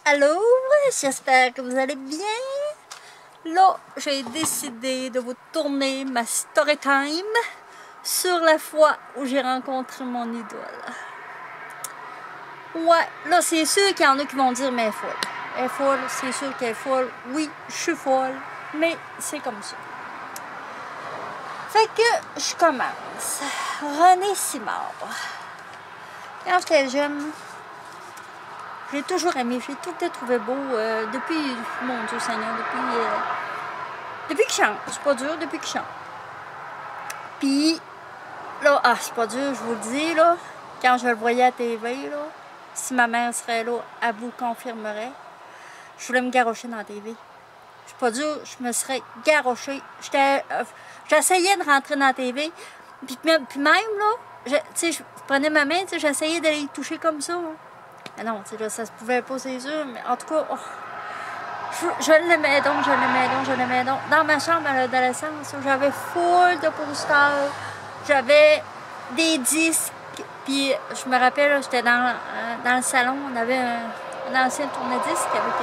Allô, j'espère que vous allez bien. Là, j'ai décidé de vous tourner ma story time sur la fois où j'ai rencontré mon idole. Ouais, là, c'est sûr qu'il y en a qui vont dire, mais elle est folle. Elle est folle, c'est sûr qu'elle est folle. Oui, je suis folle, mais c'est comme ça. Fait que je commence. René Simard. Quand j'étais jeune, j'ai toujours aimé, j'ai tout le temps trouvé beau depuis, mon Dieu Seigneur, depuis qu'il chante. C'est pas dur, depuis qu'il chante. Puis, là, c'est pas dur, je vous le dis, là, quand je le voyais à TV, là, si ma mère serait là, elle vous confirmerait, je voulais me garrocher dans la TV. C'est pas dur, je me serais garrochée. J'essayais de rentrer dans la TV, puis même, là, tu sais, je prenais ma main, j'essayais d'aller y toucher comme ça. Hein. Mais non, tu sais, là, ça se pouvait pas, c'est sûr, mais en tout cas, oh, je l'aimais donc, je l'aimais donc, je l'aimais donc. Dans ma chambre à l'adolescence, j'avais full de posters, j'avais des disques, puis je me rappelle, j'étais dans le salon, on avait un ancien tourne-disque avec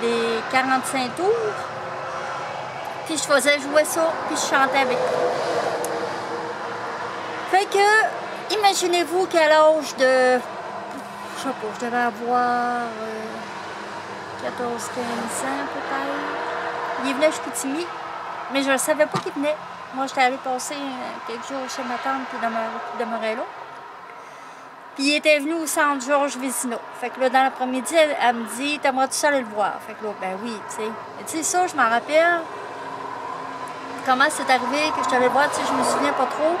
des 45 tours, puis je faisais jouer ça, puis je chantais avec eux. Fait que, imaginez-vous quel âge de... Je sais pas, je devais avoir 14-15 ans peut-être. Il venait à Chicoutimi, mais je ne savais pas qu'il venait. Moi, j'étais allée passer quelques jours chez ma tante qui demeurait là. Puis il était venu au centre Georges Vézina. Fait que là, dans l'après-midi, elle me dit, t'aimerais-tu ça aller le voir? Fait que là, ben oui, tu sais. Mais tu sais, ça, je m'en rappelle. Comment c'est arrivé que je t'allais voir, tu sais, je me souviens pas trop.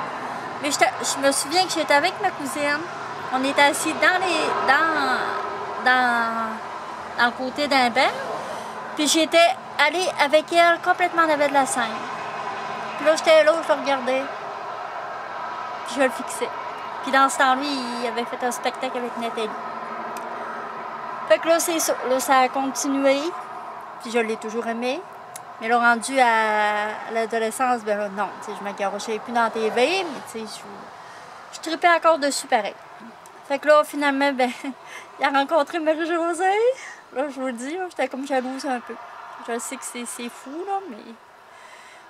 Mais je me souviens que j'étais avec ma cousine. On était assis dans le côté d'un banc. Puis j'étais allée avec elle complètement en avant de la scène. Puis là, j'étais là, je le regardais. Puis je le fixais. Puis dans ce temps-là, il avait fait un spectacle avec Nathalie. Fait que là, c'est ça. Là, ça a continué. Puis je l'ai toujours aimé. Mais là, rendu à l'adolescence, ben là, non. Je me garochais plus dans la TV, mais tu sais, je tripais encore dessus pareil. Fait que là, finalement, ben, il a rencontré Marie-Josée. Là, je vous le dis, j'étais comme jalouse un peu. Je sais que c'est fou, là, mais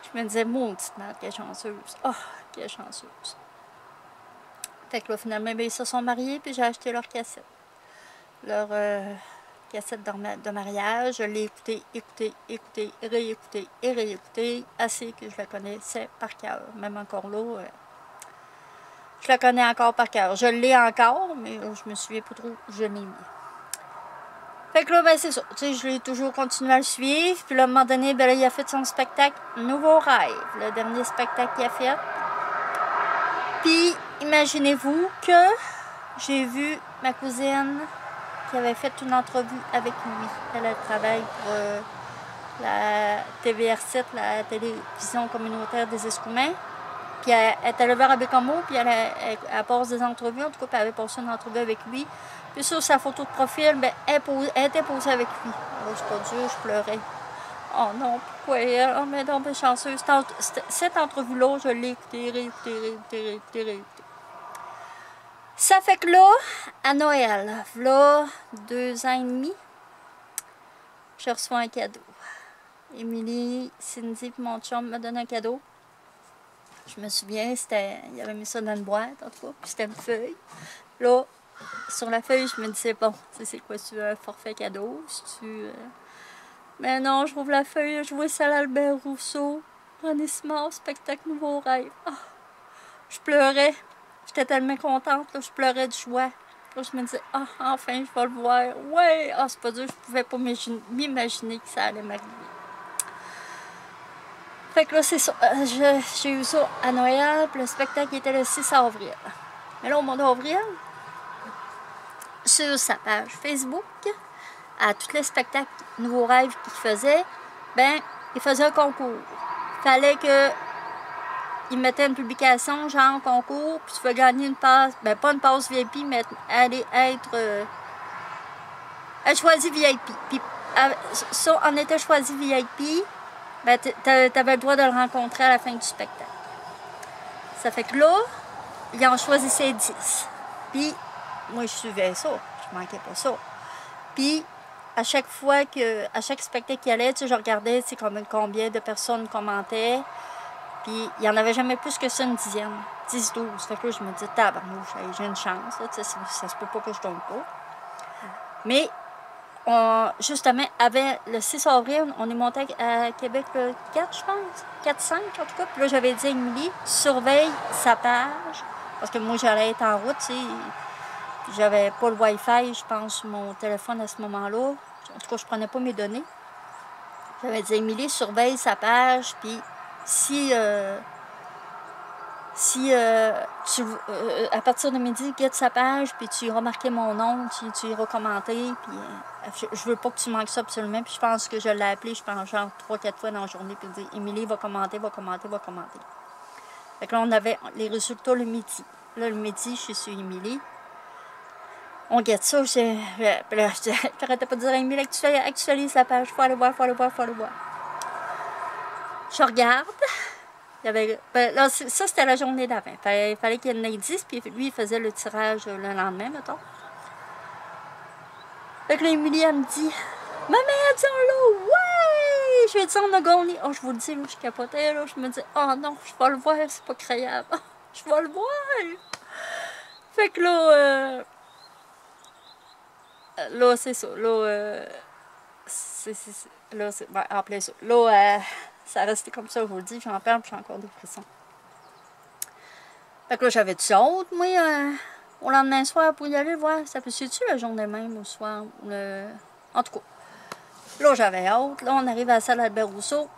je me disais, maudite merde, quelle chanceuse. Oh, quelle chanceuse. Fait que là, finalement, ben, ils se sont mariés, puis j'ai acheté leur cassette. Leur cassette de mariage. Je l'ai écoutée, réécoutée et réécoutée. Assez que je la connaissais par cœur. Même encore là, je la connais encore par cœur. Je l'ai encore, mais je me souviens pas trop où je l'ai mis. Fait que là, ben c'est ça. Tu sais, je l'ai toujours continué à le suivre. Puis là, à un moment donné, ben là, il a fait son spectacle Nouveau Rêve. Le dernier spectacle qu'il a fait. Puis, imaginez-vous que j'ai vu ma cousine qui avait fait une entrevue avec lui. Elle travaille pour la TVR7, la télévision communautaire des Escoumins. Puis elle était levée à Bécamo, puis elle passe des entrevues. En tout cas, puis elle avait passé une entrevue avec lui. Puis sur sa photo de profil, ben, elle était posée avec lui. Alors, c'est pas dur, je pleurais. Oh non, pourquoi elle? Oh, mais non, ben, chanceuse. Cette entrevue-là, je l'ai écoutée, réécoutée. Ça fait que là, à Noël, là, 2 ans et demi, je reçois un cadeau. Émilie, Cindy et mon chum me donnent un cadeau. Je me souviens, il avait mis ça dans une boîte, en tout cas, puis c'était une feuille. Là, sur la feuille, je me disais, bon, c'est quoi, tu veux un forfait cadeau? Mais non, je rouvre la feuille, je vois ça à l'Albert Rousseau, René Simard, spectacle Nouveau Rêve. Oh, je pleurais. J'étais tellement contente, là, je pleurais de joie. Là, je me disais, enfin, je vais le voir. Ouais, c'est pas dur, je pouvais pas m'imaginer que ça allait m'arriver. Fait que là, c'est ça. J'ai eu ça à Noël, puis le spectacle était le 6 avril. Mais là, au mois d'avril, sur sa page Facebook, à tous les spectacles Nouveau Rêve qu'il faisait, ben, il faisait un concours. Fallait que il mettait une publication, genre concours, puis tu peux gagner une passe, ben pas une passe VIP, mais aller être choisi VIP. Puis ça, on était choisi VIP, ben t'avais le droit de le rencontrer à la fin du spectacle. Ça fait que là, ils en choisissaient 10. Puis, moi, je suivais ça, je manquais pas ça. Puis, à chaque fois à chaque spectacle qu'il y allait, tu sais, je regardais combien de personnes commentaient. Puis il n'y en avait jamais plus que ça, une dizaine. 10, 12. Fait que là, je me dis, tabarnouche, j'ai une chance. Là, ça se peut pas que je tombe pas. Mais, justement, le 6 avril, on est monté à Québec le 4, je pense. 4, 5, en tout cas. Puis là, j'avais dit à Émilie, surveille sa page. Parce que moi, j'allais être en route, tu sais. J'avais pas le Wi-Fi, je pense, sur mon téléphone à ce moment-là. En tout cas, je prenais pas mes données. J'avais dit, Émilie, surveille sa page, puis si à partir de midi, guette sa page, puis tu iras marquer mon nom, tu iras commenter, puis je veux pas que tu manques ça absolument. Puis je pense que je l'ai appelé, je pense, genre 3-4 fois dans la journée, puis dire, Émilie va commenter, va commenter, va commenter. Fait que là, on avait les résultats le midi. Là, le midi, je suis sur Émilie. On guette ça, j'arrêtais pas de dire à Émilie, actualise la page, faut aller voir, faut aller voir, faut aller voir. Je regarde. Là, ça, c'était la journée d'avant. Il fallait qu'il y ait un indice, puis lui, il faisait le tirage le lendemain, mettons. Fait que là, Émilie, elle me dit, maman, elle dit, là, ouais! Je lui ai dit, on a gagné. Oh, je vous le dis, là, je capotais, là. Je me dis, oh non, je vais le voir, c'est pas créable. Je vais le voir. Fait que là, c'est ça. Là, c'est en plein ça. Là, ça a resté comme ça, je vous le dis, j'en parle, puis j'ai encore des frissons. Fait que là, j'avais-tu hâte, moi, au lendemain soir, pour y aller voir? Ça peut se tu la journée même, au soir? En tout cas, là, j'avais hâte. Là, on arrive à la salle Albert Rousseau,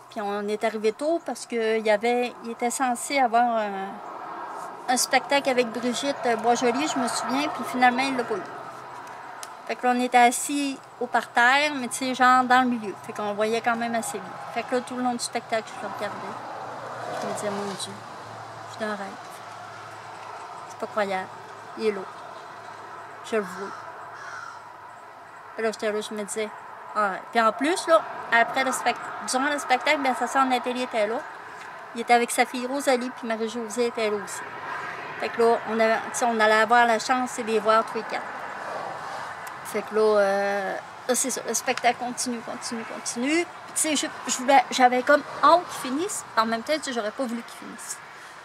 puis on est arrivé tôt parce qu'il était censé avoir un spectacle avec Brigitte Boisjoli, je me souviens, puis finalement, il l'a pas eu. Fait que là, on était assis au parterre, mais tu sais, genre dans le milieu. Fait qu'on le voyait quand même assez bien. Fait que là, tout le long du spectacle, je le regardais. Je me disais, mon Dieu, je suis dans un rêve. C'est pas croyable. Il est là. Je le vois. Puis là, j'étais là, je me disais, ah. Puis en plus, là, durant le spectacle, bien, sa sœur Nathalie était là. Il était avec sa fille Rosalie, puis Marie-Josée était là aussi. Fait que là, on allait avoir la chance de les voir tous les quatre. Fait que là, c'est ça, le spectacle continue. Tu sais, j'avais comme hâte qu'il finisse. En même temps, tu sais, j'aurais pas voulu qu'il finisse.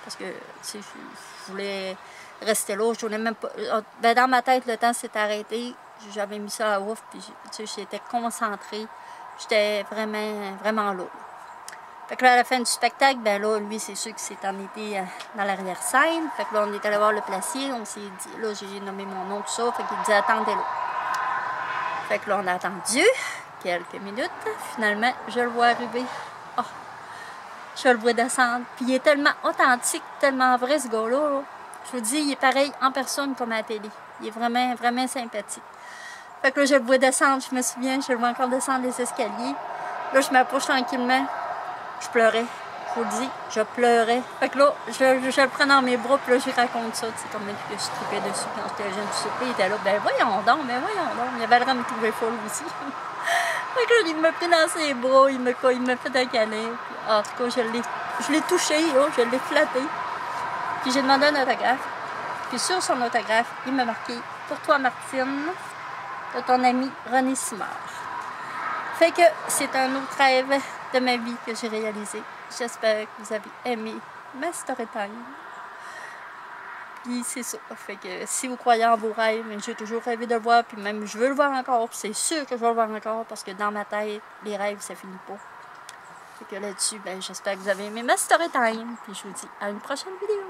Parce que, tu sais, je voulais rester là. Je voulais même pas... Ben, dans ma tête, le temps s'est arrêté. J'avais mis ça à ouf, puis, tu sais, j'étais concentrée. J'étais vraiment, vraiment là. Fait que là, à la fin du spectacle, ben là, lui, c'est sûr qu'il s'est en été dans l'arrière-scène. Fait que là, on est allé voir le placier. On s'est dit... Là, j'ai nommé mon nom, tout ça. Fait qu'il disait, attendez là. Fait que là, on a attendu quelques minutes. Finalement, je le vois arriver. Oh, je le vois descendre. Puis il est tellement authentique, tellement vrai, ce gars-là. Là. Je vous dis, il est pareil en personne comme à la télé. Il est vraiment, vraiment sympathique. Fait que là, je le vois descendre. Je me souviens, je le vois encore descendre les escaliers. Là, je m'approche tranquillement. Je pleurais. Je vous le dis, je pleurais. Fait que là, je le prends dans mes bras, puis là, je raconte ça. Tu sais, comme je tripais dessus quand j'étais jeune, il était là. Ben voyons donc. Il avait le droit de me trouver folle aussi. Fait que là, il m'a pris dans ses bras, il m'a fait un câlin. Puis, en tout cas, je l'ai touché, là, je l'ai flatté. Puis j'ai demandé un autographe. Puis sur son autographe, il m'a marqué « Pour toi, Martine, de ton ami René Simard ». Fait que c'est un autre rêve de ma vie que j'ai réalisé. J'espère que vous avez aimé ma story time. Puis c'est ça. Fait que si vous croyez en vos rêves, j'ai toujours rêvé de le voir, puis même je veux le voir encore. C'est sûr que je vais le voir encore parce que dans ma tête, les rêves, ça finit pas. Fait que là-dessus, ben, j'espère que vous avez aimé ma story time. Puis je vous dis à une prochaine vidéo.